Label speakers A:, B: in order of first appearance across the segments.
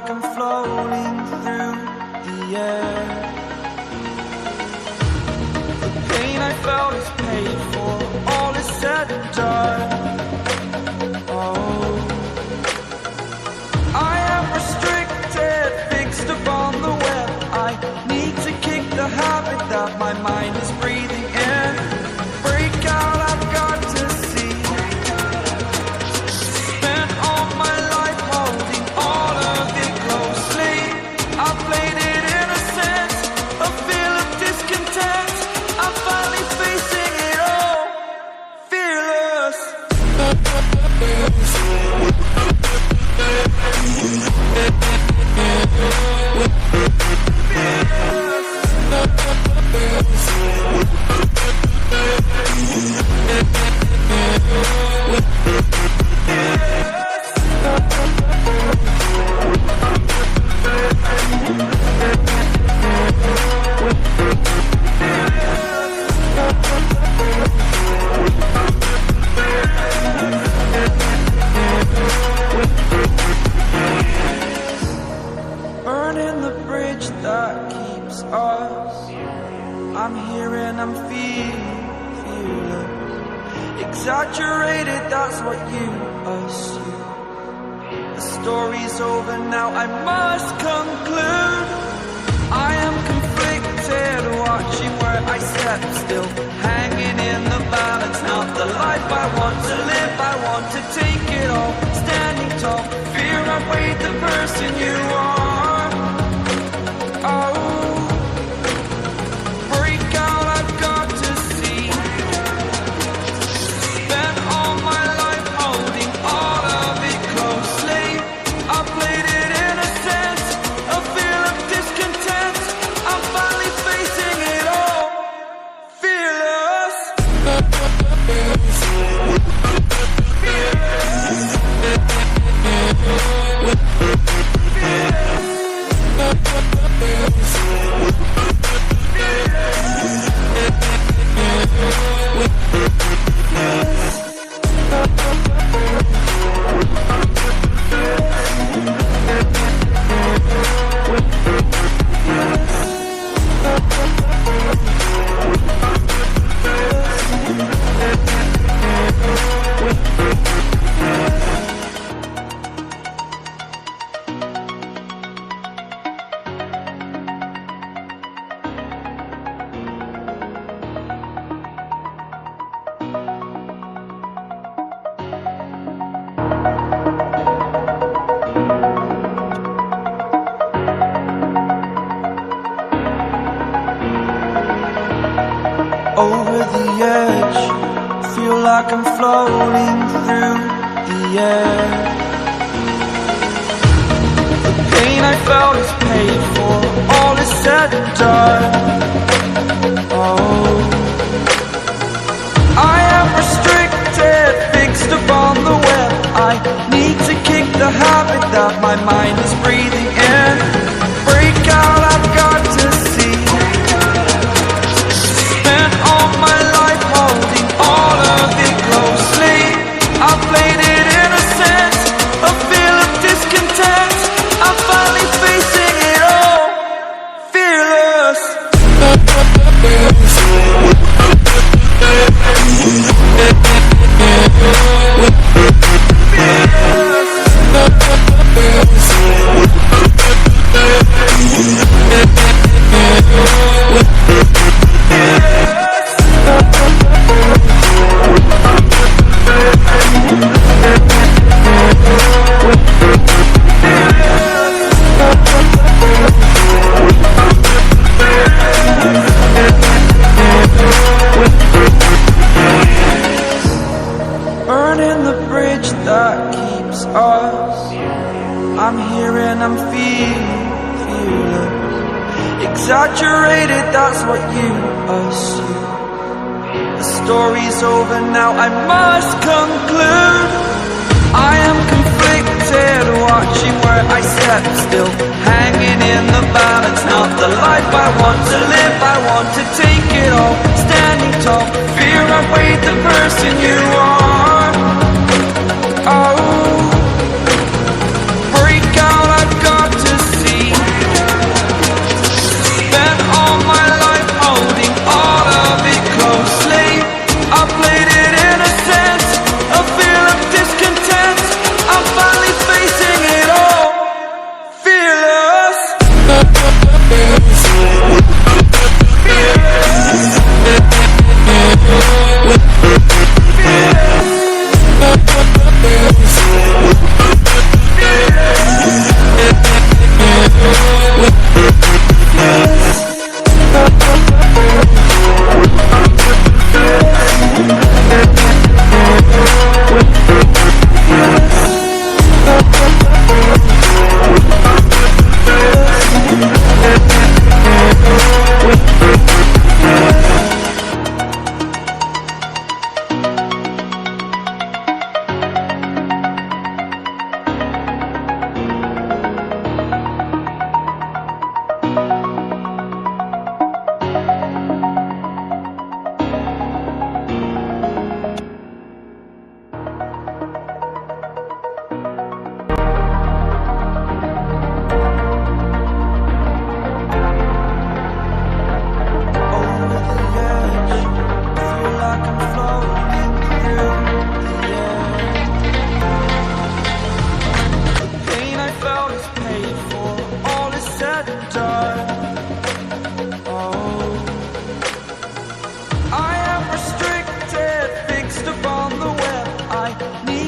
A: like I'm floating through the air. The pain I felt is paid for, all is said and done. Oh, I am restricted, fixed upon the web. I need to kick the habit that my mind is breathing in. Break out, I've got to see. Spent all my life holding all of it closely. I played it innocent, a feel of discontent. I'm finally facing it all, fearless. Burning the bridge that keeps us. I'm here and I'm fearless. Exaggerated, that's what you assume. The story's over now, I must conclude. I am conflicted, watching where I step still, hanging in the balance. Not the life I want to live, I want to take it all. Standing tall, fear I've weighed the person you are. Oh, break out, I've got to see. Spent all my life holding all of it closely. I played it innocent, a feel of discontent. I'm finally facing it all, fearless. Over the edge, feel like I'm floating through the air. The pain I felt is paid for, all is said and done. Oh, I am restricted, fixed upon the web. I need to kick the habit that my mind is breathing in. Break out, I've got to see. Spent all my life holding all of it closely. I played it innocent, a feel of discontent. I'm finally facing it all, fearless. Burning the bridge that keeps us. I'm here and I'm fearless. Exaggerated, that's what you assume. The story's over now, I must conclude. I am conflicted, watching where I step still, hanging in the balance. Not the life I want to live, I want to take it all. Standing tall, fear I've weighed the person you are. Oh, break out, I've got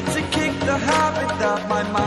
A: need to kick the habit that my mind